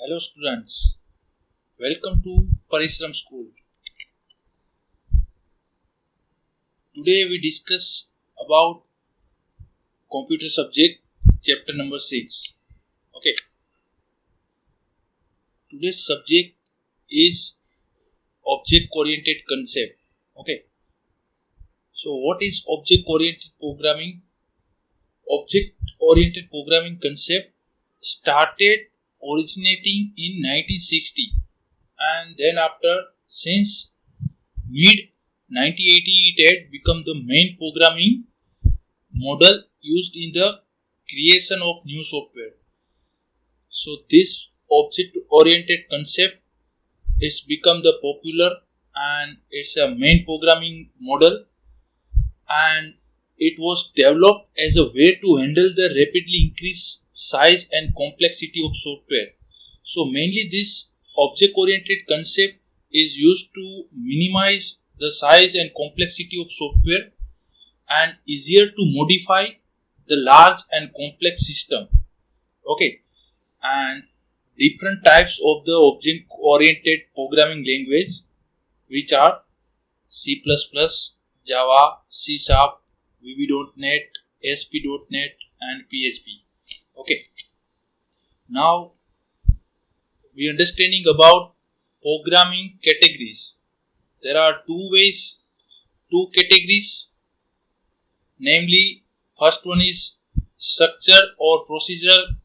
Hello students, welcome to Parishram School. Today we discuss about computer subject chapter number 6. Okay. Today's subject is object oriented concept. Okay. So what is object oriented programming? Object oriented programming concept started originating in 1960 and then after since mid 1980 it had become the main programming model used in the creation of new software. So this object oriented concept is become the popular and it's a main programming model, and it was developed as a way to handle the rapidly increased size and complexity of software. So mainly this object oriented concept is used to minimize the size and complexity of software and easier to modify the large and complex system. Okay, and different types of the object oriented programming language, which are C++, Java, C#, VB.NET, ASP.NET and PHP. Okay, now we understanding about programming categories. There are two categories, namely first one is structure or procedural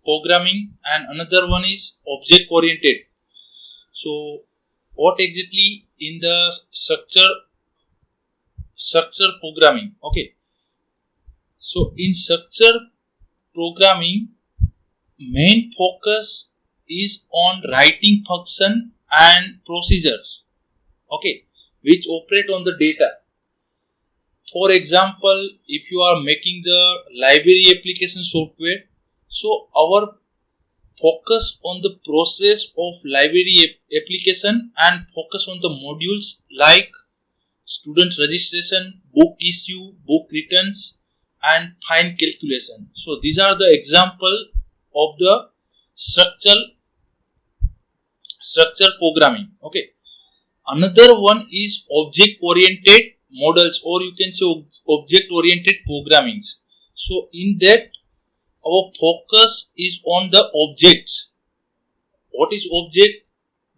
programming and another one is object oriented. So what exactly in the structure programming? Okay, so in structure programming, main focus is on writing function and procedures, okay, which operate on the data. For example, if you are making the library application software, so our focus on the process of library application and focus on the modules like student registration, book issue, book returns and fine calculation. So these are the example of the structure programming. Okay. Another one is object oriented models, or you can say object oriented programmings. So in that our focus is on the objects. What is object?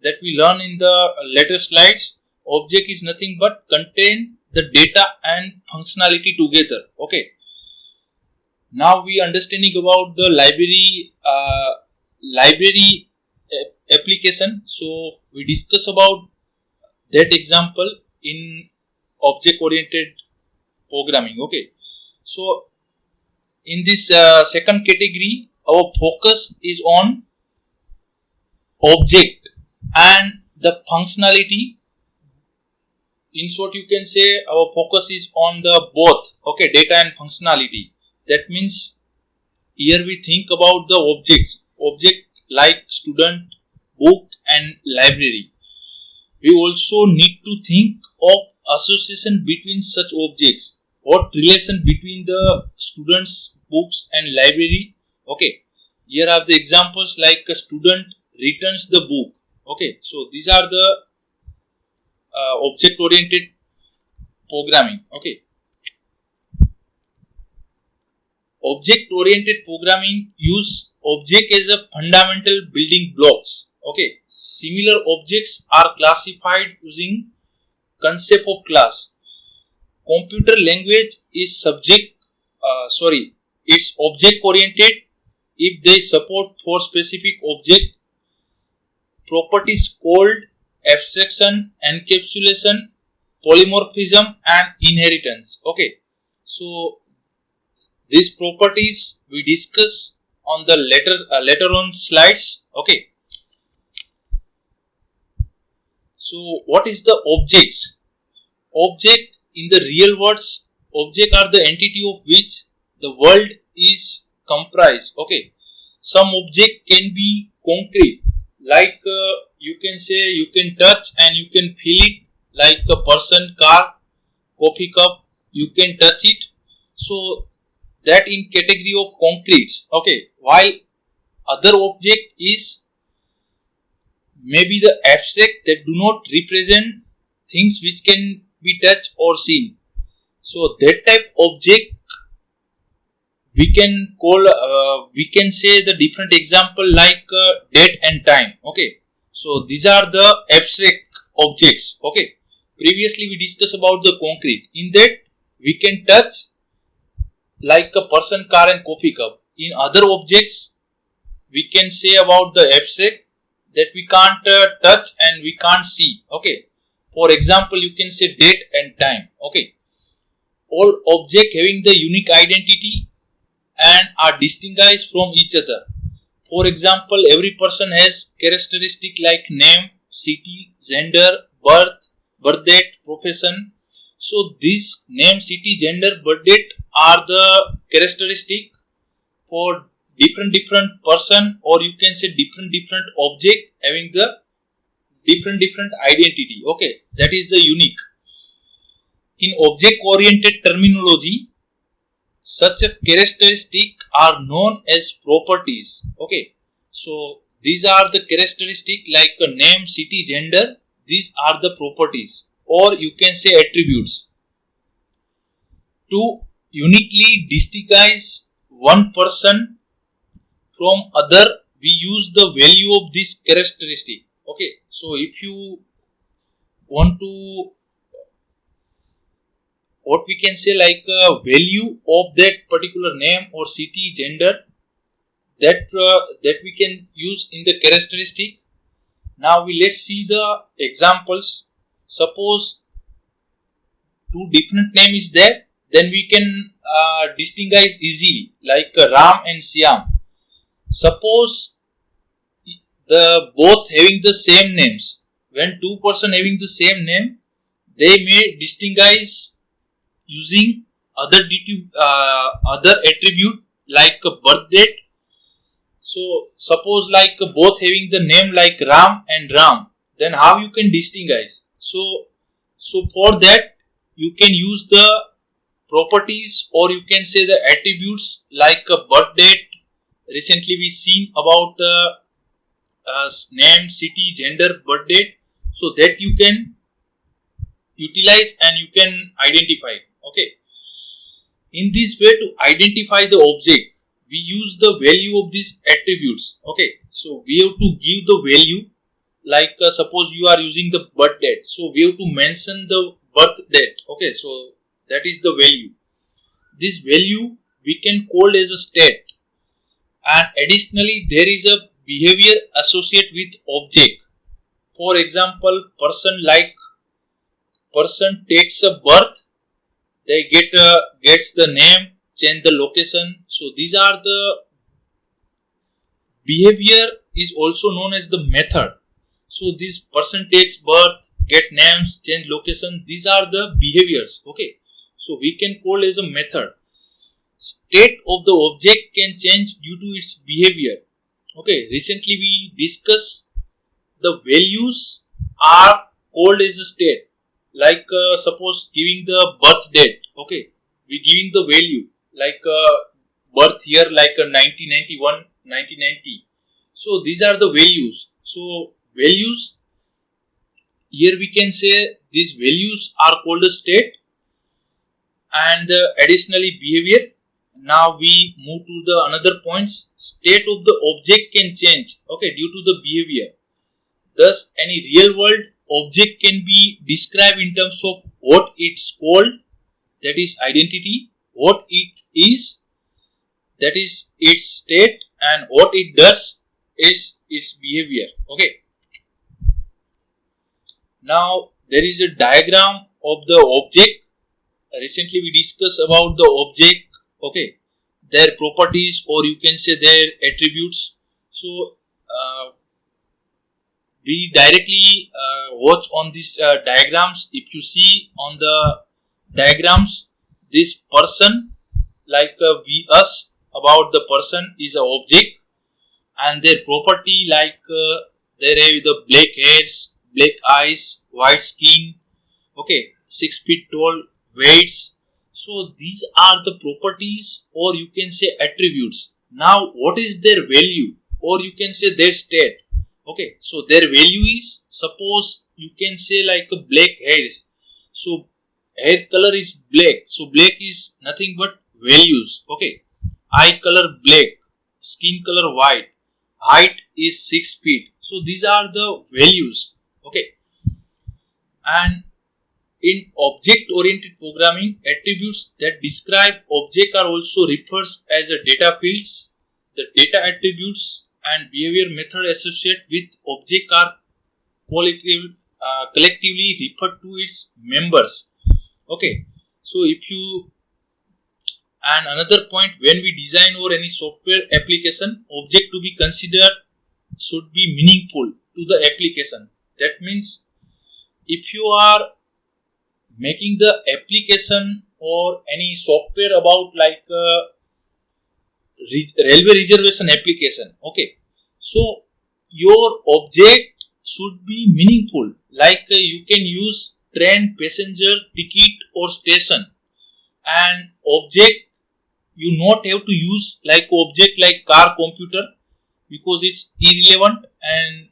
That we learn in the later slides. Object is nothing but contain the data and functionality together. Okay. Now we understanding about the library application. So we discuss about that example in object oriented programming. Okay, so in this second category our focus is on object and the functionality. In short, you can say our focus is on the both, okay, data and functionality. That means here we think about the object like student, book and library. We also need to think of association between such objects. What relation between the students, books and library? Okay, here are the examples like a student returns the book. Okay, so these are the object oriented programming. Okay, object oriented programming use object as a fundamental building blocks. Okay, similar objects are classified using concept of class. Computer language is it's object oriented if they support for specific object properties called abstraction, encapsulation, polymorphism and inheritance. Okay, so these properties we discuss on the later on slides. Okay, so what is the objects? Object in the real words, object are the entity of which the world is comprised. Okay, some object can be concrete, like you can say you can touch and you can feel it, like a person, car, coffee cup, you can touch it. So that in category of concretes. Okay, while other object is may be the abstract that do not represent things which can be touched or seen. So that type object we can say the different example like date and time. Okay, so these are the abstract objects. Okay, previously we discussed about the concrete. In that we can touch like a person, car and coffee cup. In other objects we can say about the abstract that we can't touch and we can't see. Okay, for example you can say date and time. Okay, all object having the unique identity and are distinguished from each other. For example, every person has characteristic like name, city, gender, birth date, profession. So these name, city, gender, birth date are the characteristic for different person, or you can say different object having the different identity. Okay, that is the unique. In object oriented terminology, such a characteristic are known as properties. Okay, so these are the characteristic like a name, city, gender. These are the properties, or you can say attributes. To uniquely distinguish one person from other, we use the value of this characteristic. Okay, so if you want to, what we can say like a value of that particular name or city, gender, that we can use in the characteristic. Now let's see the examples. Suppose two different name is there, then we can distinguish easily like Ram and Siam. Suppose the both having the same names. When two person having the same name, they may distinguish using other attribute like a birth date. So suppose like both having the name like Ram and Ram, then how you can distinguish? So for that you can use the properties, or you can say the attributes like a birth date. Recently we seen about name, city, gender, birth date, so that you can utilize and you can identify. Okay, in this way to identify the object, we use the value of these attributes. Okay, so we have to give the value like suppose you are using the birth date, so we have to mention the birth date. Okay, so that is the value. This value we can call as a state, and additionally there is a behavior associated with object. For example, person takes a birth, they gets the name, change the location. So these are the behavior is also known as the method. So this person takes birth, get names, change location. These are the behaviors. Okay, so we can call as a method. State of the object can change due to its behavior. Okay, recently we discussed the values are called as a state. Like suppose giving the birth date. Okay, we giving the value like birth year like 1991, 1990. So these are the values. So values here we can say these values are called a state, and additionally behavior. Now we move to the another points. State of the object can change. Okay, due to the behavior. Thus, any real world object can be described in terms of what it's called, that is identity, what it is, that is its state, and what it does is its behavior. Okay. Now there is a diagram of the object. Recently we discussed about the object. Okay, their properties, or you can say their attributes. So we directly watch on these diagrams. If you see on the diagrams, this person like we us about the person is an object, and their property like they have the black hairs, black eyes, white skin. Okay, 6 feet tall, weights. So these are the properties, or you can say attributes. Now what is their value, or you can say their state? Okay, so their value is, suppose you can say like a black hairs. So hair color is black. So black is nothing but values. Okay, eye color black, skin color white, height is 6 feet. So these are the values. Okay, and in object-oriented programming, attributes that describe object are also referred as a data fields. The data attributes and behavior method associated with object are collectively referred to its members. Okay, so if you, and another point, when we design or any software application, object to be considered should be meaningful to the application. That means if you are making the application or any software about like railway reservation application, okay, so your object should be meaningful, like you can use train, passenger, ticket or station, and object you not have to use like object like car, computer, because it's irrelevant and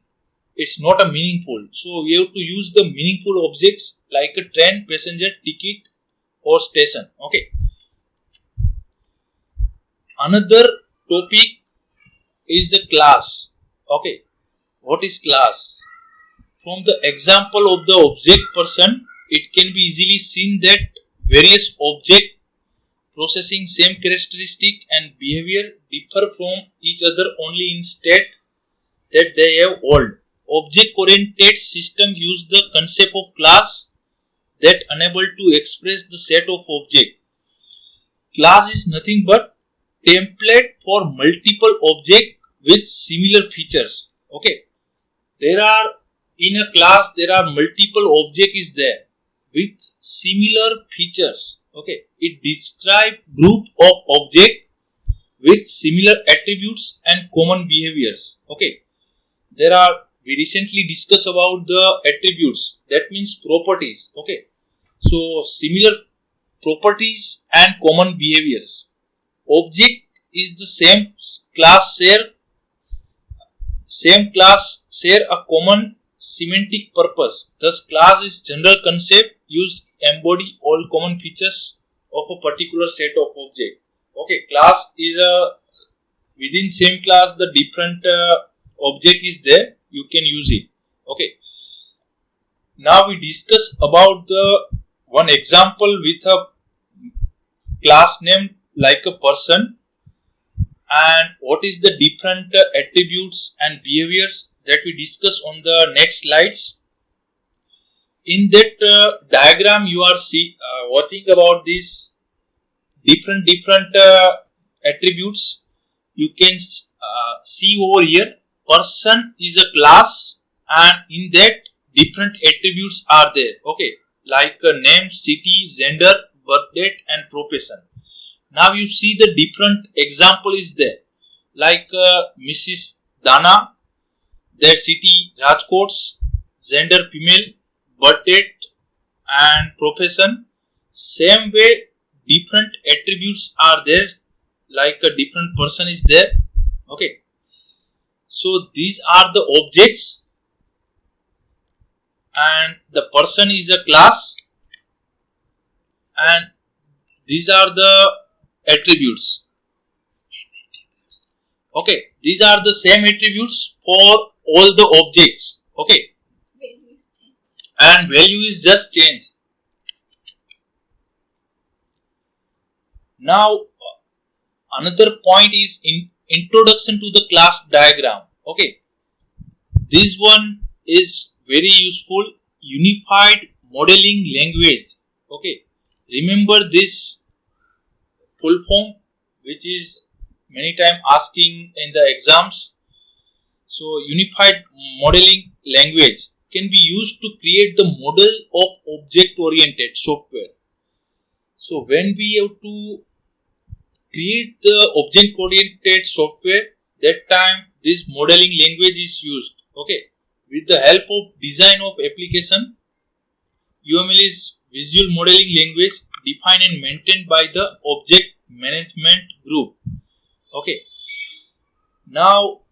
it's not a meaningful. So we have to use the meaningful objects like a train, passenger, ticket or station. Okay. Another topic is the class. Okay. What is class? From the example of the object person, it can be easily seen that various objects possessing same characteristic and behavior differ from each other only in state that they have hold. Object-oriented system use the concept of class that enable to express the set of objects. Class is nothing but template for multiple objects with similar features. Okay, there are in a class there are multiple objects is there with similar features. Okay, it describes group of objects with similar attributes and common behaviors. Okay, there are, we recently discussed about the attributes, that means properties. Okay, so similar properties and common behaviors. Object is the same class share a common semantic purpose. Thus class is general concept used embody all common features of a particular set of object. Okay, class is a, within same class the different object is there, you can use it. Okay, now we discuss about the one example with a class name like a person, and what is the different attributes and behaviors that we discuss on the next slides. In that diagram you are watching about these different attributes. You can see over here, person is a class and in that different attributes are there. Okay, like name, city, gender, birth date and profession. Now you see the different example is there, like Mrs. Dana, their city Rajkot, gender female, birth date and profession. Same way different attributes are there, like a different person is there. Okay, so these are the objects and the person is a class and these are the attributes. Okay, these are the same attributes for all the objects. Okay, Value is changed. and value is just changed. Now another point is in introduction to the class diagram. Okay, this one is very useful. Unified modeling language. Okay, remember this full form, which is many times asking in the exams. So unified modeling language can be used to create the model of object oriented software. So when we have to create the object oriented software, that time this modeling language is used. Okay, with the help of design of application, UML is visual modeling language defined and maintained by the object management group. Okay, now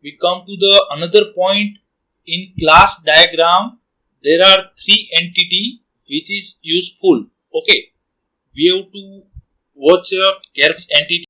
we come to the another point in class diagram. There are three entity which is useful. Okay, we have to watch careful entity.